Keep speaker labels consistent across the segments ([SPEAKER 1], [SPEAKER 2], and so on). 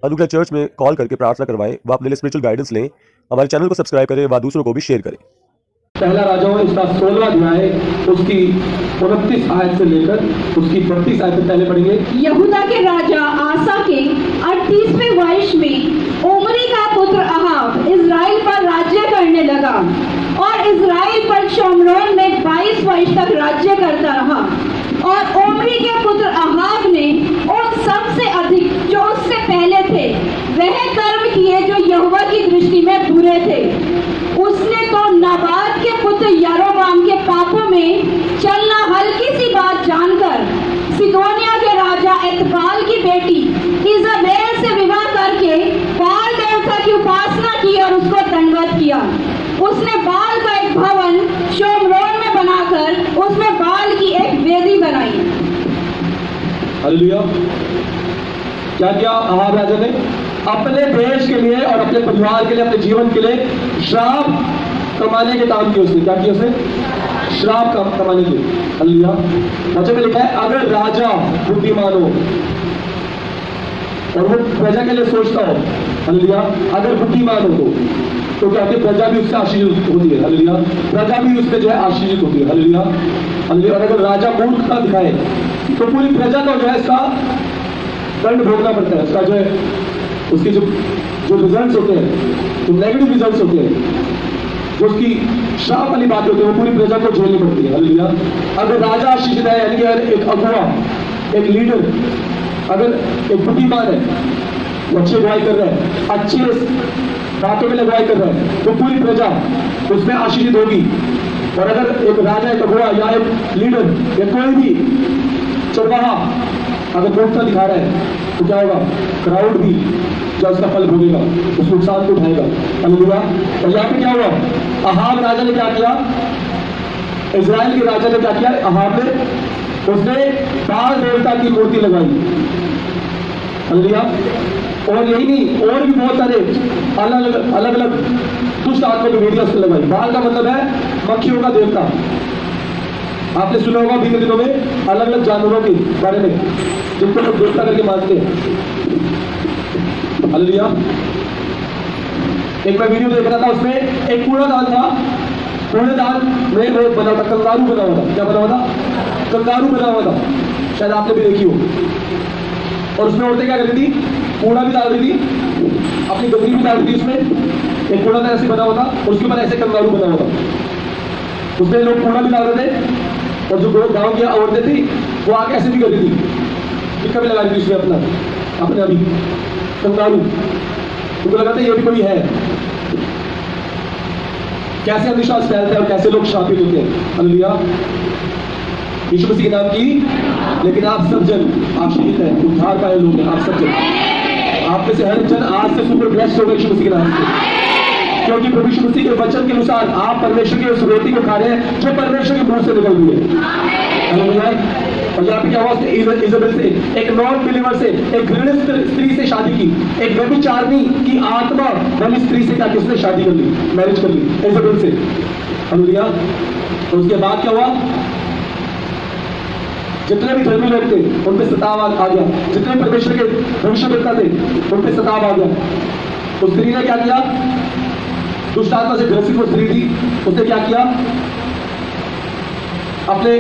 [SPEAKER 1] अनुग्रह चर्च में कॉल करके प्रार्थना करवाएं व अपने लिए स्पिरिचुअल गाइडेंस लें। हमारे चैनल को सब्सक्राइब करें व दूसरों को भी शेयर करें।
[SPEAKER 2] पहला राजाओं इसका 16वां अध्याय उसकी 29 आयत से लेकर उसकी 32 आयत पहले पढ़ेंगे।
[SPEAKER 3] यहूदा के राजा आसा के 38वें वर्ष में ओमरी का पुत्र अहाब इजराइल पर राज्य करने लगा और इजराइल पर शोमरोन में 22 वर्ष तक राज्य करता रहा। और ओमरी के पुत्र अहाब ने उन सबसे अधिक जो उससे पहले थे वह कर्म किए जो यहोवा की दृष्टि में बुरे थे। उसने तो नाबाद के पुत्र यारोबाम के पापों में चलना हल्की सी बात जानकर सिदोनिया के राजा एतबाल की बेटी इजाबेल से विवाह करके बाल देवता की उपासना की और उसको दंडवत किया। उसने बाल का एक भवन शोमरोन में बनाकर उसमें बाल की एक वेदी बनाई।
[SPEAKER 2] हालेलुया। क्या किया अहाब राजा ने? अपने देश के लिए और अपने परिवार के लिए, अपने जीवन के लिए श्राप कमाने के काम किए। उसने क्या किया? उसने श्राप कमाने के। हालेलुया। वचन में लिखा है अगर राजा बुद्धिमान हो और वो प्रजा के लिए सोचता हो, हालेलुया, अगर बुद्धिमान हो तो क्या होती है? प्रजा भी उससे आशीषित होती है। हालेलुया। प्रजा भी उससे जो है आशीषित होती है। हालेलुया। हालेलुया। और अगर राजा मूर्खता दिखाए तो पूरी प्रजा को जो है इसका दंड भोगना पड़ता है। उसका जो है उसके जो रिजल्ट्स होते हैं, जो नेगेटिव रिजल्ट्स होते हैं, जो उसकी श्राप वाली बातें होती है, वो पूरी प्रजा को झेलनी पड़ती है। हालेलुया। अगर राजा आशीषित है, यानी कि अगर एक अगुआ, एक लीडर, अगर एक बुद्धिमान है, वो अच्छी अगुवाई कर रहा है, अच्छे बातों में अगुवाई कर रहा है, तो पूरी प्रजा उसमें आशीषित होगी। और अगर एक राजा, एक अगुआ या एक लीडर या कोई भी चरवाहा अगर मूर्खता दिखा रहा है तो क्या होगा? क्राउड भी जो उसका फल भोगेगा, उस नुकसान को उठाएगा। हालेलुया। और यहाँ पे क्या हुआ? अहाब राजा ने क्या किया? इजराइल के राजा ने क्या किया? अहाब ने उसने बाल देवता की मूर्ति लगाई। हालेलुया। और यही नहीं, और भी बहुत सारे अलग अलग दुष्ट आत्मा की वेदियां उसने लगाई। बाल का मतलब है मक्खियों का देवता। आपने सुना होगा बीते दिनों में अलग अलग जानवरों के बारे में जिनको लोग देवता करके मानते हैं। हालेलुया। एक मैं वीडियो देख रहा था, उसमें एक कूड़ादान था। कूड़ेदान में वो बना था, कंगारू बना हुआ था। क्या बना हुआ था? कंगारू बना हुआ था। शायद आपने भी देखी हो। और उसमें औरतें क्या करती थी? कूड़ा भी डाल रही थी, अपनी गंदगी भी डाल रही थी। उसमें एक कूड़ादान ऐसे बना हुआ था और उसके ऊपर ऐसे कंगारू बना हुआ था। उसमें लोग कूड़ा भी डाल रहे थे और जो गांव की औरतें थी वो आके ऐसे भी कर रही थी, टिक्का भी लगा रही थी उसमें अपने अभी कंगारू। उनको लगा था ये भी कोई है। कैसे अंधविश्वास फैलता है और कैसे लोग श्रापित होते हैं। हालेलुया। यीशु मसीह के नाम की। लेकिन आप सब जन आशीषित हैं, उद्धार पाए लोग हैं। आप सब जन, आप में से हर जन आज से सुपर ब्लेस्ड होगा यीशु मसीह के नाम से। क्योंकि प्रभु यीशु मसीह के वचन के अनुसार आप परमेश्वर की उस रोटी को खा रहे हैं जो परमेश्वर के मुंह से निकल रही है। हालेलुया। और यहाँ पे क्या हुआ? उसने इजाबेल से, एक नॉन बिलीवर से, एक घृणित स्त्री से शादी की। एक व्यभिचारिणी की आत्मा वाली स्त्री से क्या की? उसने शादी कर ली, मैरिज कर ली इजाबेल से। हालेलुया। तो उसके बाद क्या हुआ? जितने भी धर्मी लोग थे उन पे सताव आ गया। जितने परमेश्वर के भविष्यवक्ता थे उन पे सताव आ गया। उस स्त्री ने क्या किया? दुष्ट आत्मा से ग्रसित वो स्त्री थी, उसने क्या किया? अपने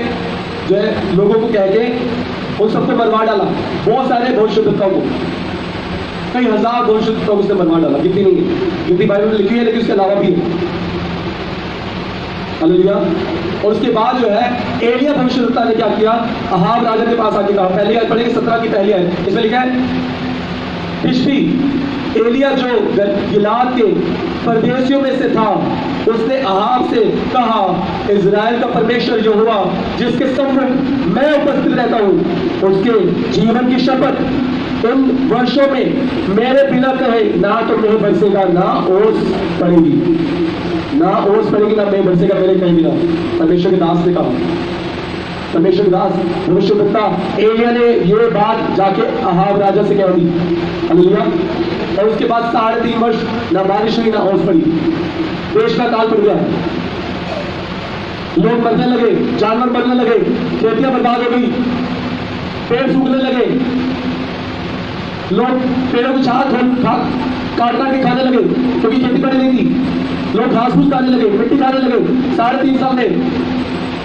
[SPEAKER 2] जो है लोगों को कह के उन सबको मरवा डाला। बहुत सारे भविष्यवक्ताओं को, कई हजार भविष्यवक्ताओं को उसने मरवा डाला। गिनती नहीं है, गिनती बाइबल में लिखी है, लेकिन उसके अलावा भी है। हालेलुया। और उसके बाद जो है एलिया भविष्यवक्ता ने क्या किया? अहाब राजा के पास आके कहा, पहली आयत पढ़ेंगे 17 की पहली आयत, इसमें लिखा है तिशबी एलिया जो गिलाद के परदेशियों में से था, उसने अहाब से कहा, इजराइल का परमेश्वर यहोवा जिसके सम्मुख मैं उपस्थित रहता हूं, उसके जीवन की शपथ, इन वर्षों में मेरे बिना कहे ना तो मेह बरसेगा ना ओस पड़ेगी, ना ओस पड़ेगी ना मेह बरसेगा मेरे कहीं बिना। परमेश्वर के दास ने कहा। परमेश्वर के दास भविष्यवक्ता एलिया ने ये बात जाके अहाब राजा से कह दी। हालेलुया। और उसके बाद 3.5 वर्ष ना बारिश हुई ना ओस पड़ी। देश का काल पड़ गया। लोग मरने लगे, जानवर मरने लगे, खेतियां बर्बाद हो गई, पेड़ सूखने लगे, लोग पेड़ों की छाल काट काट के खाने लगे, क्योंकि खेती बाड़ी नहीं थी। लोग घास फूस खाने लगे, मिट्टी खाने लगे। 3.5 साल में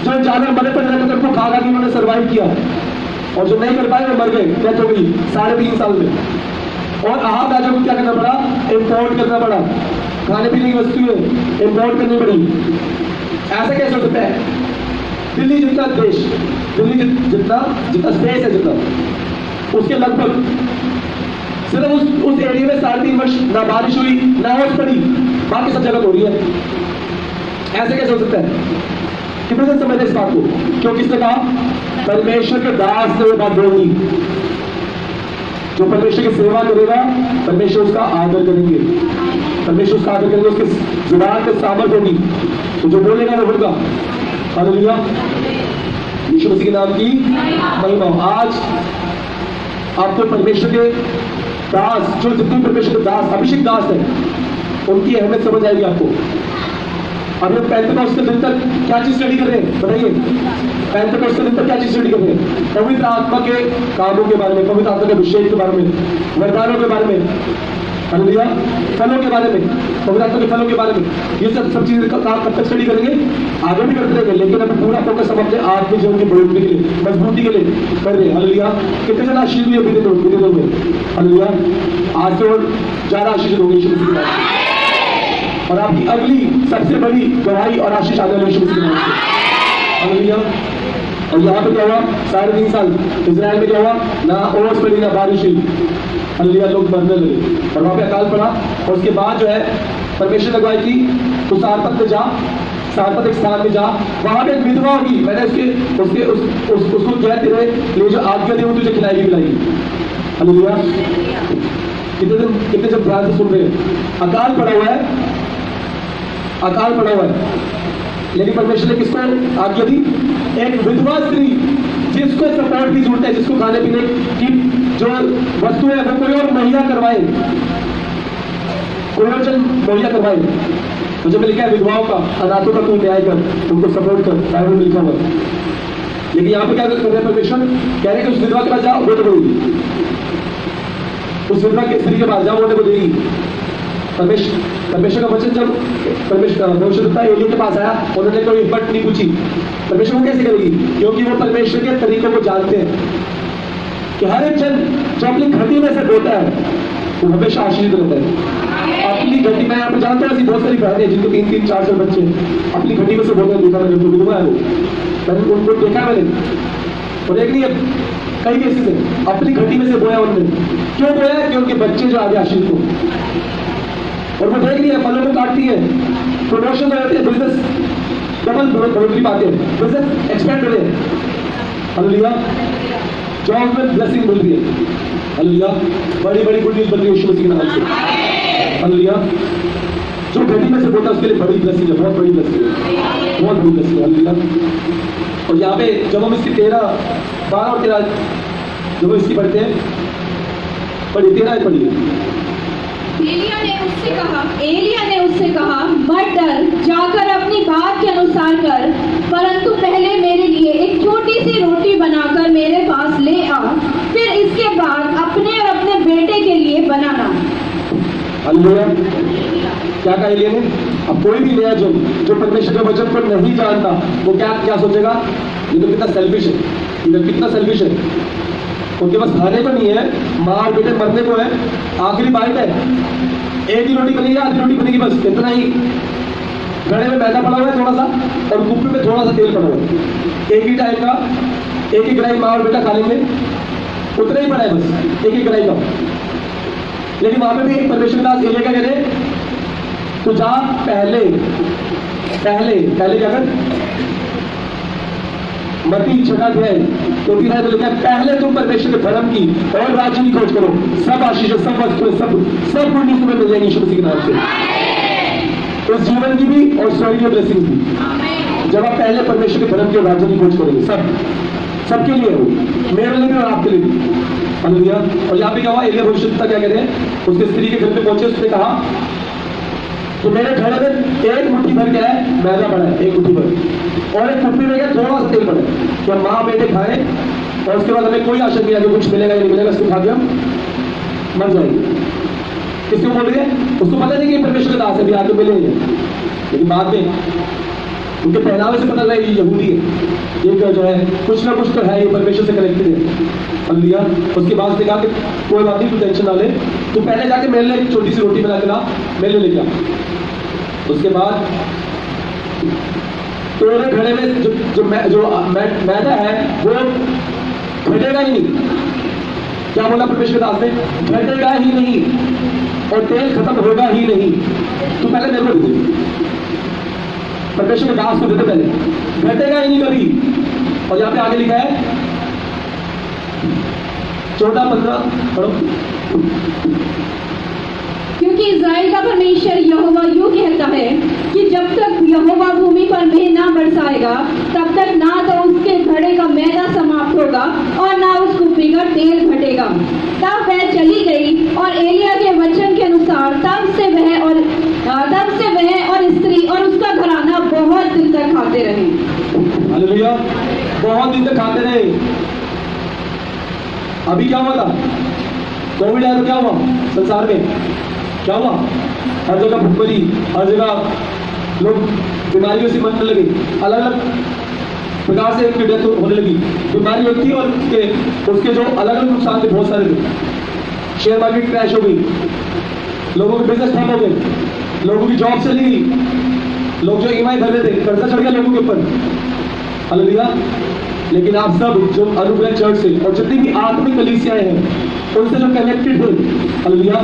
[SPEAKER 2] जो जानवर मरे पड़े रहे उनको खा खा के उन्होंने सर्वाइव किया, और जो नहीं कर पाए वो मर गए, डेथ हो गई 3.5 साल में। और अहाब राजा को क्या करना पड़ा? इम्पोर्ट करना पड़ा, खाने पीने की वस्तुएं इम्पोर्ट करनी पड़ी। ऐसा कैसे हो सकता है? दिल्ली जितना देश, दिल्ली जितना स्पेस है, जितना उसके लगभग सिर्फ उस एरिया में 3.5 वर्ष ना बारिश हुई ना ओस पड़ी, बाकी सब जगह हो रही है। ऐसे कैसे हो सकता है? कितने से समझते इस बात को? क्योंकि इसने कहा परमेश्वर के दास ने वो बात बोली, जो परमेश्वर की सेवा करेगा परमेश्वर उसका आदर करेंगे, परमेश्वर उसका आदर करेंगे, उसके जुबान पे सामर्थ होगी, तो जो बोलेगा वो होगा। हालेलुया, यीशु मसीह के नाम की महिमा। आज आपको परमेश्वर के दास, जो जितने परमेश्वर के दास, अभिषेक दास है, उनकी अहमियत समझ आएगी आपको। अभी हम पेंटेकोस्ट के दिन तक क्या चीज स्टडी कर रहे हैं बताइए? पेंटेकोस्ट के दिन तक क्या चीज स्टडी कर रहे हैं? पवित्र आत्मा के कामों के बारे में, पवित्र आत्मा के अभिषेक के बारे में, वरदानों के बारे में, हालेलुया, फलों के बारे में, पवित्र आत्मा के फलों के बारे में। ये सब चीजें कब तक स्टडी करेंगे? आगे भी करते रहेंगे, लेकिन अभी पूरा फोकस हम अपने आत्मिक जीवन की बढ़ोतरी के लिए, मजबूती के लिए कर रहे हैं। हालेलुया, कितने ज्यादा आशीष हुई बीते दिनों में? हालेलुया, आज से और ज्यादा आशीष होगी यीशु मसीह के नाम से। और आपकी अगली सबसे बड़ी गवाही और आशीष आने वाली यीशु मसीह के नाम से। हालेलुया। और यहाँ पे क्या हुआ? 3.5 साल इजराइल में क्या हुआ? ना ओस पड़ी ना बारिश हुई। हालेलुया, लोग मरने लगे और वहां पे अकाल पड़ा। और उसके बाद जो है परमेश्वर ने अगुवाई की, तो सारपत में जा, सारपत एक स्थान में जा, वहां पे एक विधवा होगी, मैंने उसको क्या तेरे लिए जो आज्ञा दी वो तुझे खिलाएगी पिलाएगी। हालेलुया, कितने जब ध्यान से सुन रहे हैं। अकाल पड़ा हुआ है, अकाल पड़ा हुआ है, लेकिन परमेश्वर ने किसको आज्ञा दी? एक विधवा स्त्री, जिसको सपोर्ट की जरूरत है, जिसको खाने पीने की जो वस्तु है वो कोई और मुहैया करवाए, कोई और जन मुहैया करवाए। तो जब लिखा है विधवाओं का, अनाथों का तू न्याय कर, उनको सपोर्ट कर, बाइबल में लिखा हुआ। लेकिन यहाँ पे क्या कर रहे हैं परमेश्वर? कह रहे हैं कि उस विधवा के पास जाओ, वो तो देगी, उस विधवा के स्त्री के पास जाओ, वो तो देगी। परमेश्वर का वचन जब भविष्यद्वक्ता एलिय्याह के पास आया, उन्होंने कोई हिम्मत नहीं पूछी। परमेश्वर को कैसे करेगी? क्योंकि वो परमेश्वर के तरीकों को जानते हैं कि हर एक जन जो अपनी घटी में से बोता है वो हमेशा आशीषित रहता है। अपनी घटी में, आप जानते हैं ऐसी बहुत सारी बहनें जिनको 3-3, 4 बच्चे अपनी घटी में से बोते हैं, देखा मैंने, जो विधवा है वो, मैंने उनको देखा मैंने, और एक नहीं कई केसेस है, अपनी घटी में से बोया उन्होंने। क्यों बोया? कि उनके बच्चे जो आगे आशीषित हो। और वो देख रही है, फलों को काटती है, प्रमोशन हो जाती है, बिजनेस डबल बढ़ोतरी पाते हैं, बिजनेस एक्सपेंड हो रहे हैं। हालेलुया, जॉब में ब्लेसिंग मिल रही है। हालेलुया, बड़ी बड़ी गुड न्यूज बन रही है यीशु मसीह के नाम से। हालेलुया, जो घटी में से बोलता है उसके लिए बड़ी ब्लेसिंग है, बहुत बड़ी ब्लेसिंग है, बहुत बड़ी ब्लेसिंग है। हालेलुया। और यहाँ पे जब हम इसकी 13, 12 और 13 जब हम इसकी पढ़ते हैं, पढ़िए 13 पढ़िए।
[SPEAKER 3] एलिय्याह ने उससे कहा मत डर, जाकर अपनी बात के अनुसार कर, परंतु पहले मेरे लिए एक छोटी सी रोटी बनाकर मेरे पास ले आ, फिर इसके बाद अपने और अपने बेटे के लिए बनाना।
[SPEAKER 2] हालेलुया, क्या कहा एलिय्याह ने? अब कोई भी नया जो परमेश्वर के वचन को नहीं जानता वो क्या सोचेगा? ये तो कितना सेल्फिश है, ये तो कितना सेल्फिश है। उनके पास खाने को नहीं है, माँ और बेटे मरने को है, आखिरी बाइट है, एक ही रोटी बनेगी, आधी रोटी बनेगी, बस इतना ही। घड़े में मैदा पड़ा हुआ है थोड़ा सा, और कुप्पी में थोड़ा सा तेल पड़ा हुआ है, एक ही टाइम का, एक ही ग्राही माँ और बेटा खा लेंगे, उतना ही पड़ा है बस, एक ही ग्राही का। लेकिन वहां पे भी परमेश्वर दास एलिय्याह क्या कह रहे? तो जा पहले क्या कर? मत्ती 6 अध्याय 2-3 तो लिखा है, पहले तुम परमेश्वर के धर्म की और राज्य की खोज करो, सब आशीष, सब वस्तुएं, सब गुड न्यूज़ तुम्हें मिल जाएगी यीशु मसीह के नाम से, इस जीवन की भी और स्वर्गीय ब्लेसिंग भी। जब आप पहले परमेश्वर के धर्म के राज्य की खोज करोगे, सबके लिए हो, मेरे लिए भी और आपके लिए भी। हालेलुया। और यहाँ पे क्या हुआ? एलिय्याह भविष्यद्वक्ता क्या कह रहे हैं? उसके स्त्री के घर पे पहुंचे, उसने कहा तो मेरे घड़े में एक मुट्ठी भर क्या है? मैदा पड़ा है, एक मुट्ठी भर, और एक कुप्पी में क्या? थोड़ा सा तेल पड़ा है। क्या माँ बेटे खाए और उसके बाद हमें कोई आशा नहीं है कि कुछ मिलेगा या नहीं मिलेगा, इसको खा के हम मर जाएंगे। किसको बोल रही है? उसको पता नहीं कि परमेश्वर के दास है, भी आके मिले हैं, लेकिन बाद में उनके पहनावे से पता लगा ये यहूदी है, ये जो है कुछ ना कुछ तो है, ये परमेश्वर से कनेक्टेड है। हालेलुया। उसके बाद उसने कहा कि कोई बात नहीं, तू टेंशन ना ले, तू पहले जाके मेरे लिए एक छोटी सी रोटी बना के ला, मेरे लिए लेके आ। उसके बाद तेरे घड़े में जो मैदा है वो घटेगा ही नहीं। क्या बोला परमेश्वर दास ने? घटेगा ही नहीं, और तेल खत्म होगा ही नहीं, तू पहले मेरे को दे दे। परमेश्वर के दास को देते पहले, घटेगा ही नहीं कभी। और यहाँ पे आगे लिखा है 14-15 पढ़ो।
[SPEAKER 3] क्योंकि इज़राइल का परमेश्वर यहोवा यूं कहता है कि जब तक यहोवा भूमि पर मेंह ना बरसाएगा तब तक ना तो उसके घड़े का मैदा समाप्त होगा और ना उस कुप्पी का तेल घटेगा। तब वह चली गई और एलिया के वचन के अनुसार तब से वह और स्त्री और उसका घराना बहुत दिन तक खाते रहे।
[SPEAKER 2] हालेलुया। बहुत दिन तक खाते रहे। अभी क्या हुआ था? कोविड आया तो क्या हुआ संसार में? क्या हुआ? हर जगह भूखमरी, हर जगह लोग बीमारियों से मरने लगे, अलग अलग प्रकार से उनकी डेथ होने लगी। बीमारी होती और उसके जो अलग अलग नुकसान थे बहुत सारे थे। शेयर मार्केट क्रैश हो गई, लोगों के बिजनेस ठप हो गए, लोगों की जॉब चली गई, लोग जो ईएमआई भर रहे थे कर्जा चढ़ गया लोगों के ऊपर। हालेलुया। लेकिन आप सब जो अनुग्रह चर्च से और जितनी भी आत्मिक कलीसियाएं हैं उनसे जो कनेक्टेड हो, हालेलुया,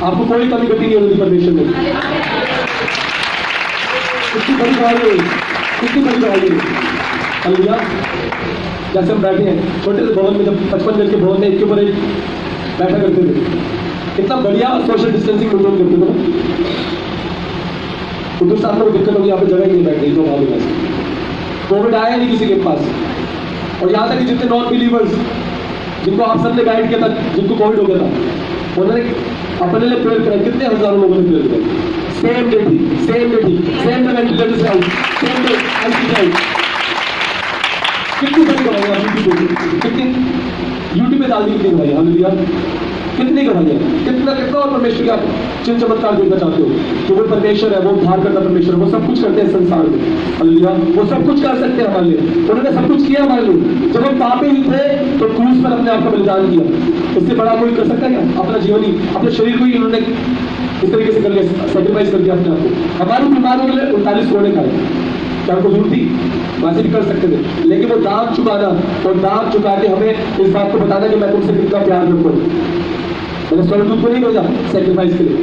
[SPEAKER 2] आपको कोई कमी घटी नहीं होगी परमेश्वर में। कितनी बड़ी गवाही है, कितनी बड़ी गवाही है। हालेलुया। जैसे हम बैठे हैं छोटे से भवन में, जब 55 गज के भवन में एक के ऊपर एक बैठा करते थे, इतना बढ़िया सोशल डिस्टेंसिंग मेंटेन करते थे। तो दूसरे सामने को दिक्कत होगी, यहाँ पे जगह ही नहीं बैठ रही, तो वहां कोविड आया नहीं किसी के पास। और यहाँ तक कि जितने नॉन बिलीवर्स जिनको आप सबने गाइड किया था, जिनको कोविड हो गया था, उन्होंने अपने लिए प्रेयर करा। कितने हजारों लोगों ने प्रेयर किया। सेम डे थी, सेम वेंटिलेटर से आउट, सेम डे आईसीयू से आउट। कितनी बड़ी गवाही है यूट्यूब पे डाल दी, कितनी गवाही। हालेलुया। कितनी गवाही है, कितना और परमेश्वर के आप चिन्ह चमत्कार देखना चाहते हो कि वो परमेश्वर है, वो उद्धार करता परमेश्वर, वो सब कुछ करते हैं संसार में। हालेलुया। वो सब कुछ कर सकते हैं हमारे लिए, उन्होंने सब कुछ किया हमारे लिए। जब हम पापी ही थे तो क्रूस पर अपने आप का बलिदान किया। इससे बड़ा कोई कर सकता है क्या? अपना जीवन ही, अपने शरीर को ही उन्होंने इस तरीके से कर लिया, सेक्रीफाइस कर दिया अपने आप को। हमारी बीमारियों के लिए 39 कोड़े खाए, क्या उनको जरूरत थी? वैसे भी कर सकते थे, लेकिन वो दाम चुकाना और दाम चुका के हमें इस बात को बताना कि मैं तुमसे कितना प्यार करता हूँ। मैंने स्वर्गदूत को नहीं भेजा सेक्रीफाइस के लिए,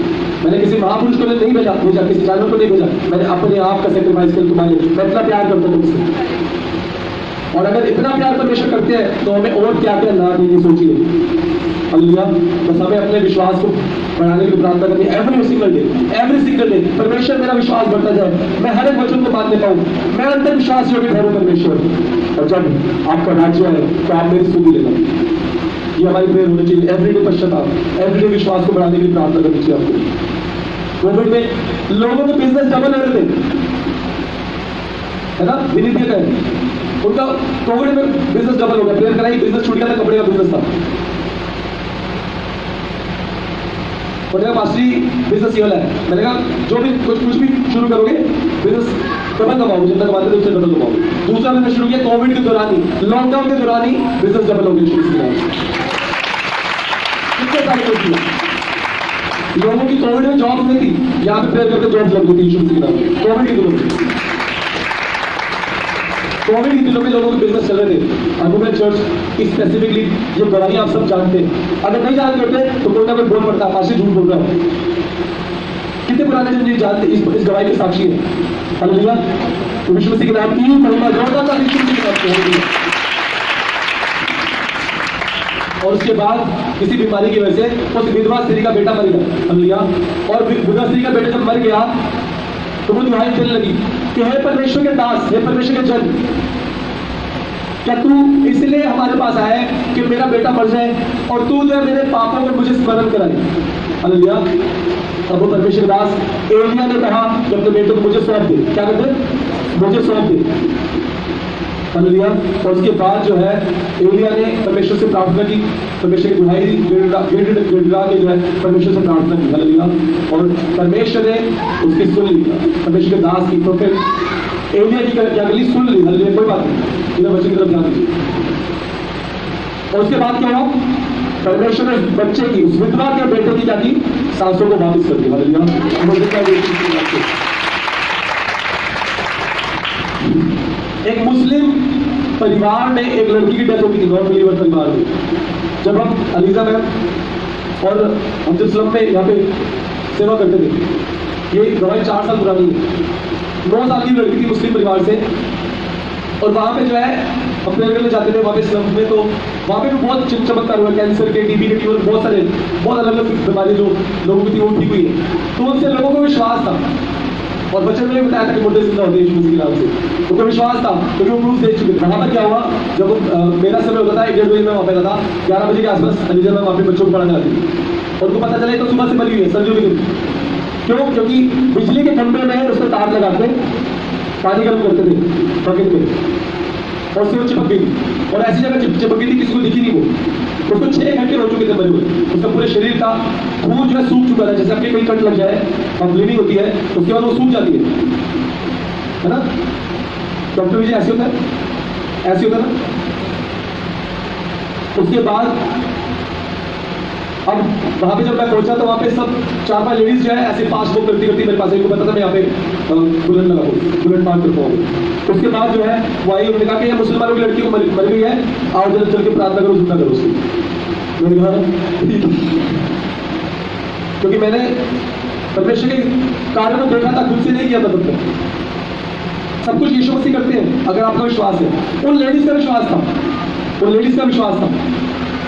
[SPEAKER 2] मैंने किसी महापुरुष को नहीं भेजा, किसी जानवर को नहीं भेजा, मैंने अपने आप का सेक्रीफाइस कर तुम्हारे, मैं इतना प्यार करता हूँ तुमसे। और अगर इतना प्यार परमेश्वर करते हैं तो हमें और क्या क्या ना देनी, सोचिए। हालेलुया। बस हमें अपने विश्वास को बढ़ाने की प्रार्थना करनी है। एवरी सिंगल डे परमेश्वर मेरा विश्वास बढ़ता जाए, मैं हर एक वचन को मानने पाऊँ, मैं अंतर विश्वास योग्य ठहरूं परमेश्वर। और जब आपका राज्य है तो आप मेरी सुधी लेना। ये हमारी प्रेयर होनी चाहिए। एवरीडे पश्चाताप, एवरीडे विश्वास को बढ़ाने की प्रार्थना करनी चाहिए आपको। कोविड में लोगों के बिजनेस डबल हो रहे थे, है ना? विनीत है उनका कोविड में बिजनेस डबल हो गया। प्रेयर कराई, बिजनेस छूट गया था, कपड़े का बिजनेस था। पास्टरी बिजनेस ये वाला है। मैंने कहा जो भी कुछ भी शुरू करोगे बिजनेस डबल कमाओगे, जितना कमाते थे उससे डबल कमाओगे। दूसरा बिजनेस शुरू किया कोविड के दौरान ही, लॉकडाउन के दौरान ही बिजनेस डबल हो गया शुरू किया। कितने सारे लोगों की कोविड में जॉब नहीं थी, यहाँ पे प्रेयर करके जॉब लग गई थी शुरू किया कोविड के दिनों में। कोविड के दिनों में लोगों के बिजनेस चल रहे थे। अनुग्रह चर्च की स्पेसिफिकली ये गवाही आप सब जानते हैं। अगर नहीं जानते होते तो कोई ना कोई बोल पड़ता, पास झूठ बोल रहा है। कितने पुराने जन ये जानते, इस गवाही के साक्षी है। हालेलुया। तो विश्व मसीह के नाम की महिमा जोरदार सा विश्व मसीह के नाम की। और उसके बाद किसी बीमारी की वजह से उस विधवा स्त्री का बेटा मर गया। हालेलुया। और विधवा स्त्री का बेटा जब मर गया तो वो दुआएं देने लगी कि हे परमेश्वर के दास, हे परमेश्वर के जन, क्या तू इसलिए हमारे पास आया है कि मेरा बेटा मर जाए और तू जो है मेरे पापों को मुझे स्मरण कराए। हालेलुया। तब वो परमेश्वर दास एलिया ने कहा कि अपने बेटे को मुझे सौंप दे। क्या कहते? मुझे सौंप दे। हालेलुया। और उसके बाद जो है एलिया ने परमेश्वर से प्रार्थना की, परमेश्वर की दुहाई दी, गिड़गिड़ा के जो है परमेश्वर से प्रार्थना की। हालेलुया। और परमेश्वर ने उसकी सुन ली, परमेश्वर के दास की। तो फिर एलिया की क्या गली सुन ली। हालेलुया। कोई बात नहीं, इधर बच्चे की तरफ ध्यान दीजिए। और उसके बाद क्या हुआ, परमेश्वर ने बच्चे की, उस विधवा के बेटे की क्या की, सांसों को वापस कर दी। हालेलुया। एक मुस्लिम परिवार में एक लड़की की डेथ होती थी, नॉन बिलीवर परिवार में। जब हम अलीजा मैम और हम जब स्लम में यहाँ पे सेवा करते थे, ये गवाही 4 साल पुरानी है। 9 साल की लड़की थी मुस्लिम परिवार से, और वहाँ पे जो है हम प्रेयर करने जाते थे वहाँ पे स्लम में। तो वहाँ पे भी बहुत चमत्कार हुआ, कैंसर के, टीबी के, टीबी, बहुत सारे, बहुत अलग अलग बीमारी जो लोगों की थी वो ठीक हुई है। तो उनसे लोगों को विश्वास था, और बच्चों ने बताया था कि मुद्दे जिंदा होते हैं यीशु मसीह के नाम से। उनको विश्वास था क्योंकि वो प्रूफ देख चुके थे। वहाँ पर क्या हुआ, जब मेरा समय होता था 1-1:30 बजे मैं वहाँ पे था, 11 बजे के आसपास अलीजा मैं वहाँ पे बच्चों को पढ़ाने आती थी। और उनको पता चला तो सुबह से मरी हुई है, सर्दियों के दिन। क्यों? क्योंकि बिजली के खंभे में उसमें तार लगा के पानी गर्म करते थे बकेट में, और उससे वो चिपक गई, और ऐसी जगह चिपक गई थी किसी को दिखी नहीं वो। उसको 6 घंटे हो चुके थे मरे हुए। उसका पूरे शरीर का खून जो है सूख चुका था, जैसे आपके कहीं कट लग जाए और ब्लीडिंग होती है, उसके बाद वो सूख जाती है ना। डॉक्टर विजय ऐसे होता है, ऐसे होता है ना। उसके बाद अब वहां पे जब मैं पहुंचा तो वहां पे सब 4-5 लेडीज जो है ऐसे पास बुक करती करती मेरे पास, इनको पता था मैं यहाँ पे बुलेट लगा हूँ, बुलेट पार करता हूँ। उसके बाद जो है वो आई, उन्होंने कहा कि ये मुसलमानों की लड़की को मर गई है, आओ जल्द चल के प्रार्थना करो, जिंदा करो उसको। मैंने कहा ठीक है, क्योंकि मैंने परमेश्वर के कार्य को देखा था, खुद से नहीं किया था। तब तक सब कुछ यीशु मसीह करते हैं अगर आपका विश्वास है। उन लेडीज का विश्वास था, उन लेडीज का विश्वास था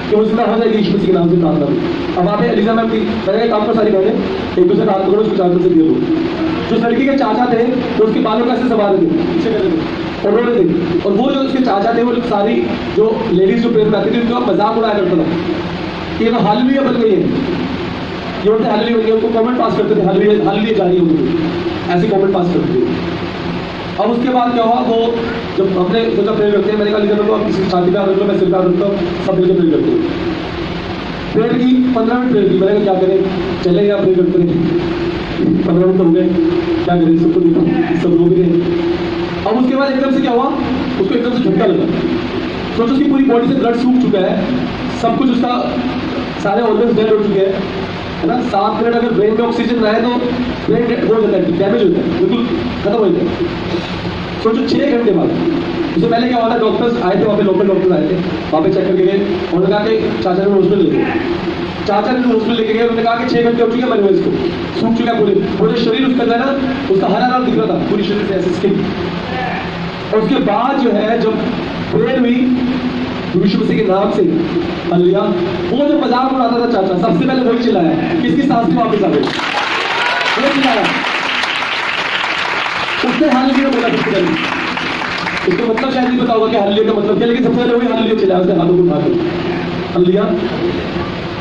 [SPEAKER 2] कि वो जिंदा हो जाएगी यीशु मसीह के नाम से प्रार्थना में। अब वहाँ पे अलीजा मैम थी, मैंने काम पर सारी बहनें एक दूसरे हाथ पकड़ो, उसको चादर से दिए दो। जो लड़की के चाचा थे वो उसके बालों का ऐसे संभाल थे, पीछे कर थे और रो रहे थे। और वो जो उसके चाचा थे वो सारी जो लेडीज जो प्रेयर में आती थी उनका मजाक उड़ाया करता था कि ये तो हालेलुया बन गई है, ये बोलते हालेलुया बन गई। उनको कमेंट पास करते थे, हालेलुया जारी होगी, ऐसे कमेंट पास करते थे। अब उसके बाद क्या हुआ, वो जब हमने सोचा प्रेयर करते हैं, मैंने कहा लीजिए आप किसी शादी का रख लो, मैं सिर का रखता हूँ, सब मिलकर प्रेयर करते हैं। प्रेयर की 15 मिनट प्रेयर की, मैंने कहा क्या करें, चले या प्रेयर करते हैं। 15 मिनट हो गए, क्या करें, सबको देखो, सब लोग गए। अब उसके बाद एकदम से क्या हुआ, उसको एकदम से झटका लगा। सोचो उसकी पूरी बॉडी से ब्लड सूख चुका है, सब कुछ उसका, सारे ऑर्गन्स डेड हो चुके हैं, है ना। 7 मिनट अगर ब्रेन में ऑक्सीजन ना है तो ब्रेन डेड हो जाता है, डैमेज होता है, बिल्कुल खत्म हो जाता है। सोचो 6 घंटे बाद। उससे पहले क्या हुआ था, डॉक्टर्स आए थे वहाँ पे, लोकल डॉक्टर्स आए थे वहाँ पे, चेक करके गए। उन्होंने कहा कि चाचा ने हॉस्पिटल लेके गए, चाचा ने हॉस्पिटल लेके गए। उन्होंने कहा कि 6 घंटे हो चुके हैं मरे हुए, इसको सूख चुका है पूरे, पूरे शरीर उसका जो है ना, उसका हरा रंग दिख रहा था पूरी शरीर से, ऐसे स्किन। और उसके बाद जो है जब प्रेयर हुई यीशु मसीह के नाम से, हालेलुया, वो जो मजाक उड़ाता था चाचा, सबसे पहले वही चिल्लाया, किसकी सांस में वापस आ गई, वो चिल्लाया, उसने हालेलुया बोला सबसे पहले। इसका मतलब शायद नहीं पता होगा कि हालेलुया का मतलब क्या, लेकिन सबसे पहले वही हालेलुया चिल्लाया उसने हाथों को उठाकर। हालेलुया,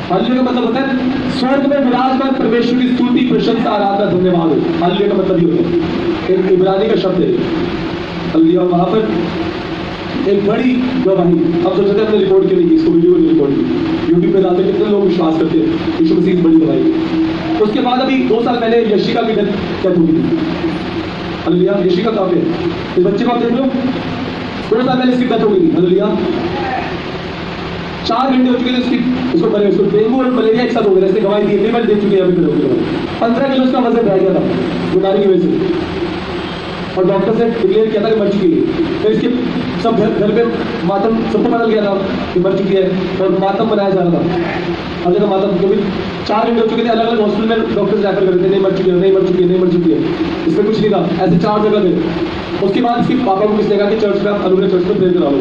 [SPEAKER 2] हालेलुया का मतलब होता है स्वर्ग में विराजमान परमेश्वर की स्तुति, प्रशंसा, आराधना, धन्यवाद हो। हालेलुया का मतलब ये होता है, एक इब्रानी का शब्द है हालेलुया। वहां पर एक बड़ी गवाही, अब सोचते हैं हमने रिकॉर्ड क्यों नहीं की, इसको वीडियो ने रिकॉर्ड की, यूट्यूब पे डालते कितने लोग विश्वास करते हैं यीशु मसीह की बड़ी गवाही। उसके बाद अभी 2 साल पहले यशिका की डेथ हुई थी। हालेलुया, यशिका कहाँ पे, इस बच्चे को आप देख लो, 2 साल पहले इसकी डेथ हो गई थी। हालेलुया, 4 घंटे हो चुके थे उसको मरे, उसको डेंगू और मलेरिया एक साथ हो गया। इसने गवाही दी, इतनी बार दे चुके हैं अभी तक। 15 किलो उसका वजन रह गया था बीमारी की वजह से, और डॉक्टर ने डिक्लेयर किया था कि मर चुकी है। फिर इसके सब घर पे मातम, सबको पता गया था कि मर चुकी है, और मातम बनाया जा रहा था, हर जगह मातम, क्योंकि 4 घंटे हो चुके थे। अलग अलग हॉस्पिटल में डॉक्टर रेफर कर रहे थे, नहीं मर चुकी है, नहीं मर चुकी है, नहीं मर चुकी है, इसमें कुछ नहीं था, ऐसे 4 जगह थे। उसके बाद इसके पापा को किसने कहा कि चर्च में आप अनुग्रह चर्च में प्रेयर करा लो।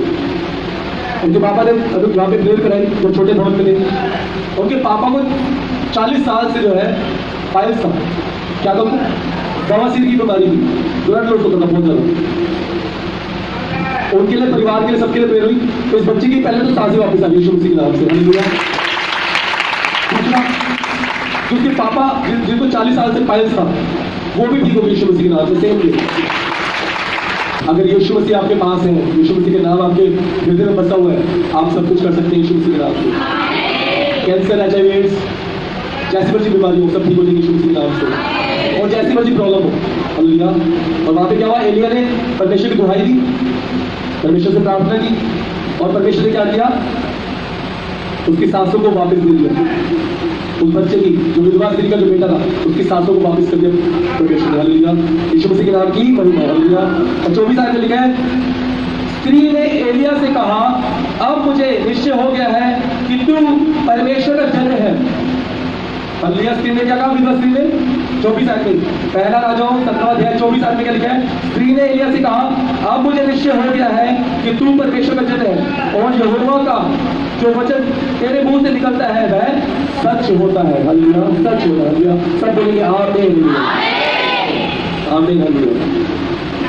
[SPEAKER 2] उनके पापा ने यहाँ पे प्रेयर कराई, जो छोटे भवन में थे। उनके पापा को 40 साल से जो है पाइल्स था, क्या कहूँ, बवासीर की बीमारी थी, ब्लड लॉस होता था बहुत ज्यादा। उनके लिए, परिवार के लिए, सबके लिए प्रेयर हुई। तो इस बच्चे की पहले तो सांसें वापस आ गई यीशु मसीह के नाम से, हालेलुया। दूसरा, जिसके पापा जिनको 40 साल से पाइल्स था, वो भी ठीक हो गए यीशु मसीह के नाम से, सेम डे। अगर यीशु मसीह आपके पास है, यीशु मसीह के नाम आपके हृदय में बसा हुआ है, आप सब कुछ कर सकते हैं यीशु मसीह के नाम से। कैंसर, HIV एड्स, जैसी मर्जी बीमारी हो, सब ठीक हो जाएगी यीशु मसीह के नाम से। और जैसी मर्जी प्रॉब्लम हो, हालेलुया। और वहां पे क्या हुआ, एलिया ने परमेश्वर की दुहाई दी, परमेश्वर से प्रार्थना की, और परमेश्वर ने क्या किया, उसकी सांसों को वापस दे दिया। उस बच्चे की, जो विधवा स्त्री का जो बेटा था, उसकी सांसों को वापस कर दिया परमेश्वर ने, हालेलुया। यीशु मसीह के नाम की महिमा, हालेलुया। और 24 आयत में लिखा है, स्त्री ने एलिया से कहा, अब मुझे निश्चय हो गया है कि तू परमेश्वर का जन है। हालेलुया। स्त्री ने क्या कहा, विधवा स्त्री ने? 24 आयत में, पहला राजाओं 17वां अध्याय 24 आयत में क्या लिखा है, स्त्री ने एलिया से कहा, अब मुझे निश्चय हो गया है कि तू परमेश्वर का जन है, और यहोवा का जो वचन तेरे मुंह से निकलता है वह सच होता है। हालेलुया, सच होता है। हालेलुया। सब बोलेंगे आमीन, आमीन, हालेलुया।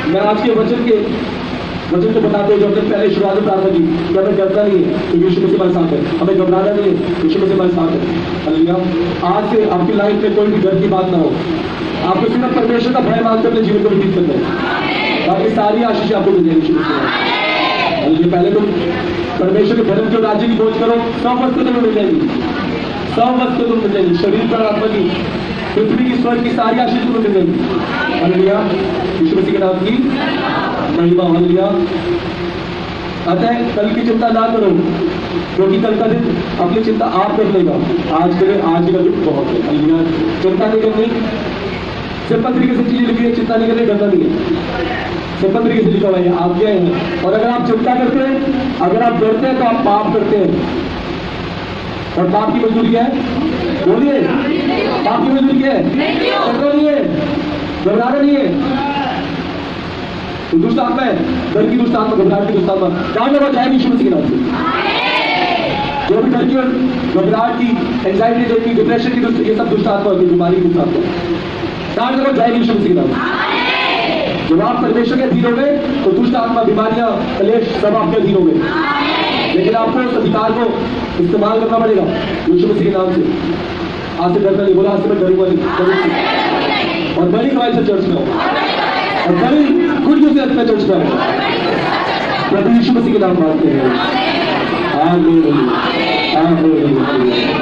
[SPEAKER 2] मैं आज के वचन को बताते हुए जो हमने पहले शुरुआत में प्रार्थना की कि हमें डरना नहीं है, तो यीशु मसीह हमारे साथ है, हमें घबराना नहीं है, यीशु मसीह हमारे साथ है। हालेलुया। आज से आपकी लाइफ में कोई भी डर की बात ना हो, आपको सिर्फ परमेश्वर का भय मानकर अपने जीवन को व्यतीत करना है, बाकी सारी आशीष आपको मिल जाएगी यीशु मसीह। हालेलुया। पहले तो परमेश्वर के धर्म के राज्य की खोज करो, सब वस्तु तुम्हें मिल जाएगी, सब वस्तु तुम्हें मिल जाएगी, शरीर पर, आत्मा की, पृथ्वी की, स्वर्ग की सारी आशीष तुम्हें मिल जाएगी। हालेलुया। यीशु मसीह के नाम की महिमा, हालेलुया। अतः कल की चिंता ना करो, क्योंकि कल का दिन अपनी चिंता आप कर लेगा। आज करे, आज का दुख बहुत है। हालेलुया। चिंता नहीं करनी, सिंपल तरीके से चीजें लिखी है, चिंता नहीं करनी, डरना नहीं है, सिंपल तरीके से लिखा हुआ है, आज्ञाएं हैं। और अगर आप चिंता करते हैं, अगर आप डरते हैं, तो आप पाप करते हैं, और पाप की मजदूरी क्या है? बोलिए, पाप की मजदूरी क्या है? डरना नहीं है, घबराना नहीं है। तो दुष्ट आत्मा है, डर की दुष्ट आत्मा, घबराहट की दुष्ट आत्मा, डांट लगा जाएगी यीशु मसीह के नाम से। जो भी डर की और घबराहट की, एंजाइटी की, डिप्रेशन की दुष्ट, ये सब दुष्ट आत्मा होती है, बीमारी की दुष्ट आत्मा, डांट लगा जाएगी यीशु मसीह के नाम से। जब आप परमेश्वर के अधीन हो गए, तो दुष्ट आत्मा, बीमारियां, कलेश सब आपके अधीन हो गए। लेकिन आपको उस अधिकार को इस्तेमाल करना पड़ेगा यीशु मसीह के नाम से। आज से डरना नहीं, बोला आज से मैं डरूंगा नहीं, और बड़ी गवाही से चर्च में हो, और बड़ी गुड न्यूज़ से अपने चर्च में हो। प्रभु यीशु मसीह के नाम मांगते हैं, आमीन, आमीन।